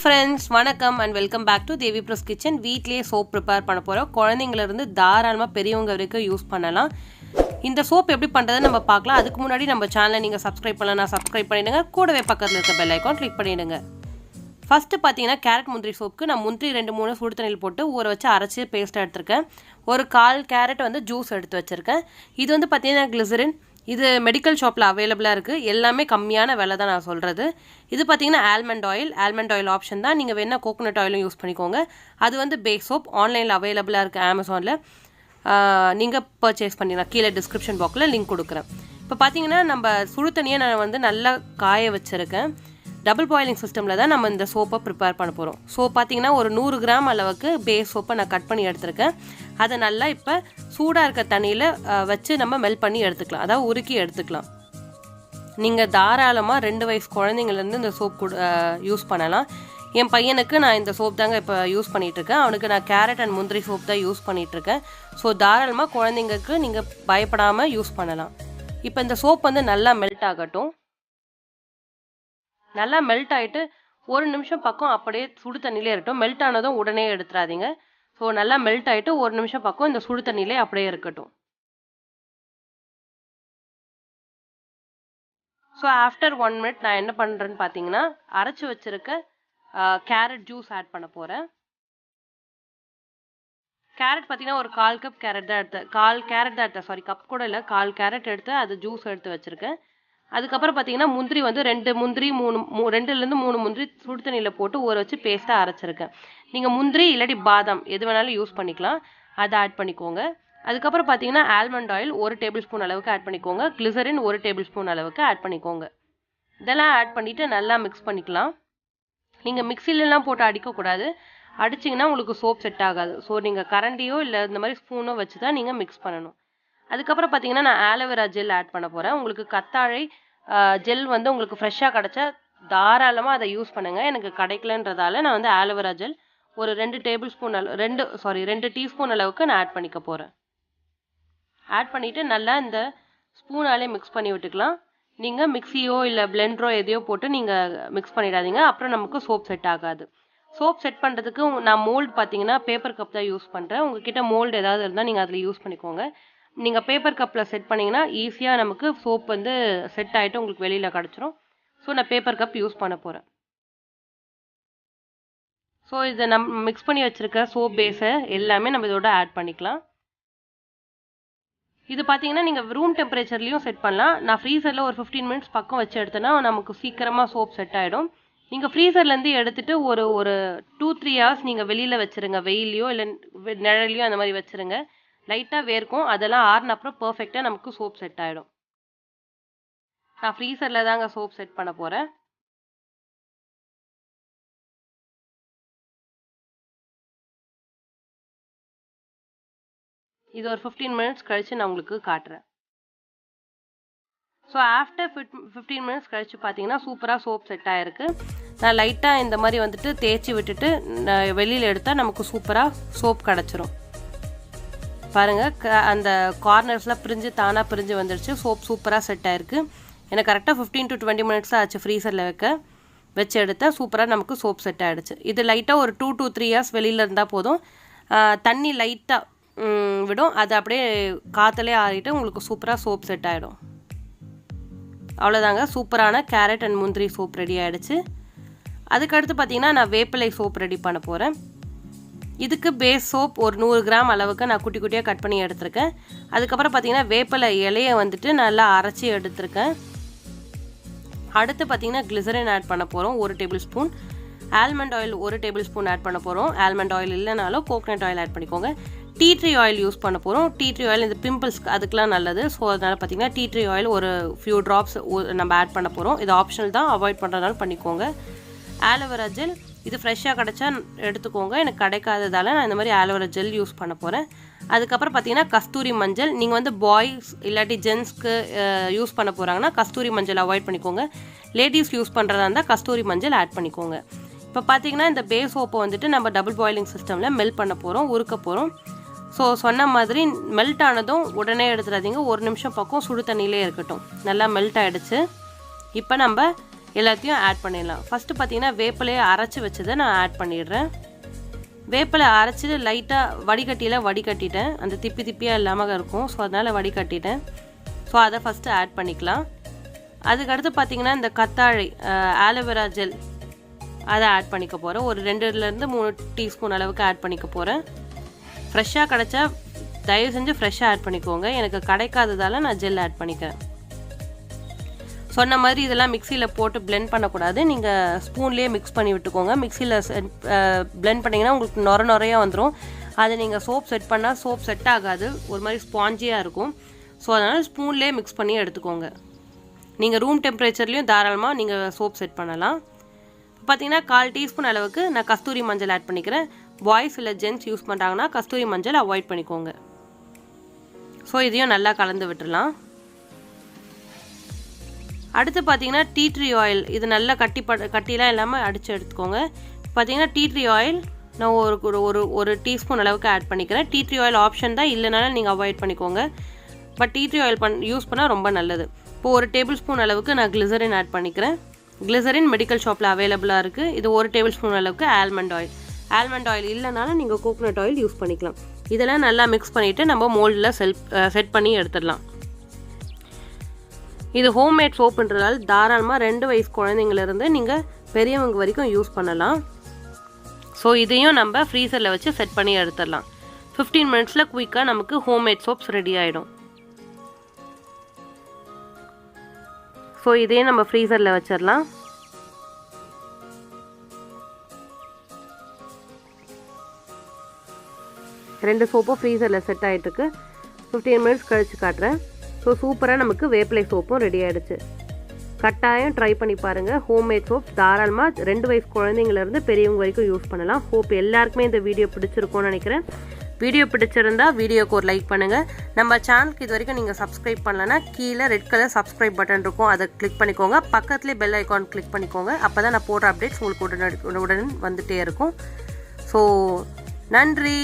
Friends, வணக்கம் and welcome back to Devi bros kitchen. வீட்லேயே soap prepare பண்ண போகிறோம். குழந்தைங்களிருந்து தாராளமாக பெரியவங்க வரைக்கும் யூஸ் பண்ணலாம். இந்த சோப் எப்படி பண்ணுறதுன்னு நம்ம பார்க்கலாம். அதுக்கு முன்னாடி நம்ம சேனலை நீங்கள் சப்ஸ்கிரைப் பண்ணலாம், சப்ஸ்கிரைப் பண்ணிவிடுங்க. கூடவே பக்கத்தில் இருக்க பெல் ஐக்கான் கிளிக் பண்ணிவிடுங்க. ஃபஸ்ட்டு பார்த்தீங்கன்னா கேரட் முந்திரி சோப்புக்கு நான் முந்திரி 2-3 சுடு தண்ணியில் போட்டு ஊற வச்சு அரைச்சி பேஸ்ட்டாக எடுத்திருக்கேன். ஒரு 1/4 கேரட் ஜூஸ் எடுத்து வச்சுருக்கேன். இது பார்த்தீங்கன்னா கிளிசரின். இது மெடிக்கல் ஷாப்பில் அவைலபிளாக இருக்குது. எல்லாமே கம்மியான விலை தான் நான் சொல்கிறது. இது பார்த்தீங்கன்னா ஆல்மண்ட் ஆயில் ஆப்ஷன் தான். நீங்கள் வேணால் கோகோனட் ஆயிலும் யூஸ் பண்ணிக்கோங்க. அது பேஸ் சோப் ஆன்லைனில் அவைலபிளாக இருக்குது. அமேசானில் நீங்கள் பர்ச்சேஸ் பண்ணிடலாம். கீழே டிஸ்கிரிப்ஷன் பாக்ஸில் லிங்க் கொடுக்குறேன். இப்போ பார்த்தீங்கன்னா நம்ம சுடு தண்ணியை நான் நல்லா காய வச்சுருக்கேன். டபுள் பாயிலிங் சிஸ்டமில் தான் நம்ம இந்த சோப்பை ப்ரிப்பேர் பண்ண போகிறோம். ஸோ பார்த்தீங்கன்னா ஒரு 100 கிராம் அளவுக்கு பேஸ் சோப்பை நான் கட் பண்ணி எடுத்திருக்கேன். அதை நல்லா இப்போ சூடாக இருக்க தண்ணியில் வச்சு நம்ம மெல்ட் பண்ணி எடுத்துக்கலாம், அதாவது உருக்கி எடுத்துக்கலாம். நீங்கள் தாராளமாக 2 வயசு குழந்தைங்கள்லேருந்து இந்த சோப் யூஸ் பண்ணலாம். என் பையனுக்கு நான் இந்த சோப் தாங்க இப்போ யூஸ் பண்ணிகிட்ருக்கேன். அவனுக்கு நான் கேரட் அண்ட் முந்திரி சோப் தான் யூஸ் பண்ணிகிட்ருக்கேன். ஸோ தாராளமாக குழந்தைங்களுக்கு நீங்கள் பயப்படாமல் யூஸ் பண்ணலாம். இப்போ இந்த சோப் நல்லா மெல்ட் ஆகட்டும். நல்லா மெல்ட் ஆகிட்டு 1 நிமிஷம் பக்கம் அப்படியே சுடு தண்ணியிலே இருக்கட்டும். மெல்ட் ஆனதும் உடனே எடுத்துடாதீங்க. ஸோ நல்லா மெல்ட் ஆகிட்டு 1 நிமிஷம் பக்கம் இந்த சுடு தண்ணியிலே அப்படியே இருக்கட்டும். ஸோ ஆஃப்டர் 1 மினிட் நான் என்ன பண்ணுறேன்னு பார்த்தீங்கன்னா அரைச்சி வச்சுருக்க கேரட் ஜூஸ் ஆட் பண்ண போகிறேன். கேரட் பார்த்தீங்கன்னா ஒரு 1/4 கப் கேரட் தான் எடுத்தேன். 1/4 கேரட் தான் எடுத்தேன். சாரி, கப் கூட இல்லை, 1/4 கேரட் எடுத்து அது ஜூஸ் எடுத்து வச்சுருக்கேன். அதுக்கப்புறம் பார்த்தீங்கன்னா முந்திரி 2 முந்திரி 2லேருந்து 3 முந்திரி சுடு தண்ணியில் போட்டு ஊற வச்சு பேஸ்ட்டாக அரைச்சிருக்கேன். நீங்கள் முந்திரி இல்லாட்டி பாதாம் எது வேணாலும் யூஸ் பண்ணிக்கலாம். அதை ஆட் பண்ணிக்கோங்க. அதுக்கப்புறம் பார்த்தீங்கன்னா ஆல்மண்ட் ஆயில் 1 டேபிள் ஸ்பூன் அளவுக்கு ஆட் பண்ணிக்கோங்க. கிளிசரின் 1 டேபிள் ஸ்பூன் அளவுக்கு ஆட் பண்ணிக்கோங்க. இதெல்லாம் ஆட் பண்ணிவிட்டு நல்லா மிக்ஸ் பண்ணிக்கலாம். நீங்கள் மிக்சிலெலாம் போட்டு அடிக்கக்கூடாது. அடிச்சிங்கன்னா உங்களுக்கு சோப் செட் ஆகாது. ஸோ நீங்கள் கரண்டியோ இல்லை இந்த மாதிரி ஸ்பூனோ வச்சு தான் நீங்கள் மிக்ஸ் பண்ணணும். அதுக்கப்புறம் பார்த்தீங்கன்னா நான் ஆலோவேரா ஜெல் ஆட் பண்ண போகிறேன். உங்களுக்கு கத்தாழை ஜெல் உங்களுக்கு ஃப்ரெஷ்ஷாக கிடச்சா தாராளமாக அதை யூஸ் பண்ணுங்கள். எனக்கு கிடைக்கலன்றதால நான் ஆலோவேரா ஜெல் ஒரு 2 டீஸ்பூன் அளவுக்கு நான் ஆட் பண்ணிக்க போகிறேன். ஆட் பண்ணிவிட்டு நல்லா இந்த ஸ்பூனாலே மிக்ஸ் பண்ணி விட்டுக்கலாம். நீங்கள் மிக்சியோ இல்லை பிளெண்டரோ எதையோ போட்டு நீங்கள் மிக்ஸ் பண்ணிடாதீங்க. அப்புறம் நமக்கு சோப் செட் ஆகாது. சோப் செட் பண்ணுறதுக்கு நான் மோல்டு பார்த்தீங்கன்னா பேப்பர் கப் தான் யூஸ் பண்ணுறேன். உங்ககிட்ட மோல்டு ஏதாவது இருந்தால் நீங்கள் அதில் யூஸ் பண்ணிக்கோங்க. நீங்கள் பேப்பர் கப்பில் செட் பண்ணிங்கன்னா ஈஸியாக நமக்கு சோப் செட் ஆகிட்டு உங்களுக்கு வெளியில் கிடச்சிரும். ஸோ நான் பேப்பர் கப் யூஸ் பண்ண போகிறேன். ஸோ இதை நம்ம மிக்ஸ் பண்ணி வச்சுருக்க சோப் பேஸை எல்லாமே நம்ம இதோட ஆட் பண்ணிக்கலாம். இது பார்த்தீங்கன்னா நீங்கள் ரூம் டெம்பரேச்சர்லேயும் செட் பண்ணலாம். நான் ஃப்ரீசரில் ஒரு 15 மினிட்ஸ் பக்கம் வச்சு எடுத்தேன்னா நமக்கு சீக்கிரமாக சோப் செட் ஆகிடும். நீங்கள் ஃப்ரீசர்லேருந்து எடுத்துகிட்டு ஒரு 2-3 ஹவர்ஸ் நீங்கள் வெளியில் வச்சுருங்க. வெயிலையோ இல்லை நிழலையோ அந்த மாதிரி வச்சுருங்க. லைட்டாக வேர்க்கும். அதெல்லாம் ஆறுன அப்புறம் பர்ஃபெக்டாக நமக்கு சோப் செட் ஆகிடும். நான் ஃப்ரீசரில் தாங்க சோப் செட் பண்ண போகிறேன். இது ஒரு 15 மினிட்ஸ் கழித்து நான் உங்களுக்கு காட்டுறேன். ஸோ ஆஃப்டர் 15 மினிட்ஸ் கழித்து பார்த்தீங்கன்னா சூப்பராக சோப் செட் ஆகிருக்கு. நான் லைட்டாக இந்த மாதிரி தேய்ச்சி விட்டுட்டு வெளியில் எடுத்தால் நமக்கு சூப்பராக சோப் கிடச்சிரும். பாருங்கள், அந்த கார்னர்ஸ்லாம் தானாக பிரிஞ்சு வந்துடுச்சு. சோப் சூப்பராக செட் ஆகிருக்கு. எனக்கு கரெக்டாக 15 to 20 மினிட்ஸ் தான் ஆச்சு ஃப்ரீசரில் வச்சு எடுத்தால் சூப்பராக நமக்கு சோப் செட் ஆகிடுச்சு. இது லைட்டாக ஒரு 2 to 3 ஹவர்ஸ் வெளியில் இருந்தால் போதும். தண்ணி லைட்டாக விடும். அது அப்படியே காற்றுலே ஆறிட்டு உங்களுக்கு சூப்பராக சோப் செட் ஆகிடும். அவ்வளோதாங்க, சூப்பரான கேரட் அண்ட் முந்திரி சோப் ரெடி ஆகிடுச்சு. அதுக்கடுத்து பார்த்தீங்கன்னா நான் வேப்பிலை சோப் ரெடி பண்ண போகிறேன். இதுக்கு பேஸ் சோப் ஒரு 100 கிராம் அளவுக்கு நான் குட்டி குட்டியாக கட் பண்ணி எடுத்திருக்கேன். அதுக்கப்புறம் பார்த்தீங்கன்னா வேப்பிலை இலையை நல்லா அரைச்சி எடுத்திருக்கேன். அடுத்து பார்த்தீங்கன்னா கிளிசரின் ஆட் பண்ண போகிறோம் 1 tablespoon. Almond oil 1 tablespoon add பண்ண போகிறோம். ஆல்மண்ட் ஆயில் இல்லைனாலும் கோகோனட் ஆயில் ஆட் பண்ணிக்கோங்க. டீ ட்ரீ ஆயில் யூஸ் பண்ண போகிறோம். டீ ட்ரீ ஆயில் இந்த பிம்பிள்ஸ்க்கு அதுக்கெலாம் நல்லது. ஸோ அதனால் பார்த்தீங்கன்னா டீ ட்ரீ ஆயில் ஒரு ஃபியூ ட்ராப்ஸ் நம்ம ஆட் பண்ண போகிறோம். இது ஆப்ஷனல் தான், அவாய்ட் பண்ணுறதுனால பண்ணிக்கோங்க. ஆலோவேரா ஜெல் இது ஃப்ரெஷ்ஷாக கிடச்சா எடுத்துக்கோங்க. எனக்கு கிடைக்காததால் நான் இந்த மாதிரி ஆலோவேரா ஜெல் யூஸ் பண்ண போகிறேன். அதுக்கப்புறம் பார்த்தீங்கன்னா கஸ்தூரி மஞ்சள். நீங்கள் பாய்ஸ் இல்லாட்டி ஜென்ஸ்க்கு யூஸ் பண்ண போகிறாங்கன்னா கஸ்தூரி மஞ்சள் அவாய்ட் பண்ணிக்கோங்க. லேடிஸ் யூஸ் பண்ணுறதா இருந்தால் கஸ்தூரி மஞ்சள் ஆட் பண்ணிக்கோங்க. இப்போ பார்த்தீங்கன்னா இந்த பேஸ் சோப்பை நம்ம டபுள் பாயிலிங் சிஸ்டமில் மெல்ட் பண்ண போகிறோம், உருக்க போகிறோம். ஸோ சொன்ன மாதிரி மெல்ட் ஆனதும் உடனே எடுத்துடாதீங்க. 1 நிமிஷம் பக்கம் சுடு தண்ணியிலே இருக்கட்டும். நல்லா மெல்ட் ஆகிடுச்சு. இப்போ நம்ம எல்லாத்தையும் ஆட் பண்ணிடலாம். ஃபஸ்ட்டு பார்த்தீங்கன்னா வேப்பிலையை அரைச்சி வச்சதை நான் ஆட் பண்ணிடுறேன். வேப்பிலை அரைச்சிட்டு லைட்டாக வடிகட்டிட்டேன். அந்த திப்பியாக இல்லாமல் இருக்கும். ஸோ அதனால் வடிகட்டிட்டேன். ஸோ அதை ஃபஸ்ட்டு ஆட் பண்ணிக்கலாம். அதுக்கடுத்து பார்த்தீங்கன்னா இந்த கத்தாழை ஆலோவேரா ஜெல் அதை ஆட் பண்ணிக்க போகிறேன். ஒரு 2லேருந்து 3 டீஸ்பூன் அளவுக்கு ஆட் பண்ணிக்க போகிறேன். ஃப்ரெஷ்ஷாக கிடச்சா தயவு செஞ்சு ஃப்ரெஷ்ஷாக ஆட் பண்ணிக்கோங்க. எனக்கு கிடைக்காததால் நான் ஜெல் ஆட் பண்ணிக்கிறேன். சொன்ன மாதிரி இதெல்லாம் மிக்சியில் போட்டு பிளெண்ட் பண்ணக்கூடாது. நீங்கள் ஸ்பூன்லேயே மிக்ஸ் பண்ணி விட்டுக்கோங்க. மிக்சியில் பிளெண்ட் பண்ணிங்கன்னா உங்களுக்கு நுரையாக வந்துடும். அதை நீங்கள் சோப் செட் பண்ணால் சோப் செட் ஆகாது, ஒரு மாதிரி ஸ்பாஞ்சியாக இருக்கும். ஸோ அதனால் ஸ்பூன்லேயே மிக்ஸ் பண்ணி எடுத்துக்கோங்க. நீங்கள் ரூம் டெம்பரேச்சர்லேயும் தாராளமாக நீங்கள் சோப் செட் பண்ணலாம். பார்த்தீங்கன்னா 1/4 டீஸ்பூன் அளவுக்கு நான் கஸ்தூரி மஞ்சள் ஆட் பண்ணிக்கிறேன். பாய்ஸ் இல்லை ஜென்ட்ஸ் யூஸ் பண்ணுறாங்கன்னா கஸ்தூரி மஞ்சள் அவாய்ட் பண்ணிக்கோங்க. ஸோ இதையும் நல்லா கலந்து விட்டுடலாம். அடுத்து பார்த்தீங்கன்னா டீ ட்ரீ ஆயில், இது நல்லா கட்டிலாம் இல்லாமல் அடித்து எடுத்துக்கோங்க. பார்த்தீங்கன்னா டீ ட்ரீ ஆயில் நான் ஒரு டீஸ்பூன் அளவுக்கு ஆட் பண்ணிக்கிறேன். டீ ட்ரீ ஆயில் ஆப்ஷன் தான், இல்லைனாலும் நீங்கள் அவாய்ட் பண்ணிக்கோங்க. But tea tree oil use பண்ணால் ரொம்ப நல்லது. இப்போ ஒரு டேபிள் ஸ்பூன் அளவுக்கு நான் கிளிசரின் ஆட் பண்ணிக்கிறேன். கிளிசரின் மெடிக்கல் ஷாப்பில் அவைலபிளாக இருக்குது. இது ஒரு டேபிள் ஸ்பூன் அளவுக்கு ஆல்மண்ட் ஆயில் இல்லைனாலும் நீங்கள் கோகோனட் ஆயில் யூஸ் பண்ணிக்கலாம். இதெல்லாம் நல்லா மிக்ஸ் பண்ணிவிட்டு நம்ம மோல்டில் செட் பண்ணி எடுத்துடலாம். இது ஹோம்மேட் சோப்புன்றதால் தாராளமாக 2 வயசு குழந்தைங்களிருந்து நீங்கள் பெரியவங்க வரைக்கும் யூஸ் பண்ணலாம். ஸோ இதையும் நம்ம ஃப்ரீசரில் வச்சு செட் பண்ணி எடுத்துடலாம். 15 மினிட்ஸில் குயிக்காக நமக்கு ஹோம்மேட் சோப்ஸ் ரெடி ஆகிடும். ஸோ இதையும் நம்ம ஃப்ரீசரில் வச்சிடலாம். ரெண்டு சோப்பும் ஃப்ரீசரில் செட் ஆகிட்டுருக்கு. 15 மினிட்ஸ் கழித்து காட்டுறேன். ஸோ சூப்பராக நமக்கு வேப்பிலை சோப்பும் ரெடி ஆகிடுச்சு. கட்டாயம் ட்ரை பண்ணி பாருங்கள். ஹோம்மேட் சோப் தாராளமாக 2 வயசு குழந்தைங்கலேருந்து பெரியவங்க வரைக்கும் யூஸ் பண்ணலாம். ஹோப் எல்லாருக்குமே இந்த வீடியோ பிடிச்சிருக்கும்னு நினைக்கிறேன். வீடியோ பிடிச்சிருந்தா வீடியோக்கு ஒரு லைக் பண்ணுங்கள். நம்ம சேனலுக்கு இது வரைக்கும் நீங்கள் சப்ஸ்கிரைப் பண்ணலன்னா கீழே ரெட் கலர் சப்ஸ்கிரைப் பட்டன் இருக்கும், அதை கிளிக் பண்ணிக்கோங்க. பக்கத்துலேயே பெல் ஐக்கான் கிளிக் பண்ணிக்கோங்க. அப்போ தான் நான் போடுற அப்டேட்ஸ் உங்களுக்கு உடனே வந்துகிட்டே இருக்கும். ஸோ நன்றி.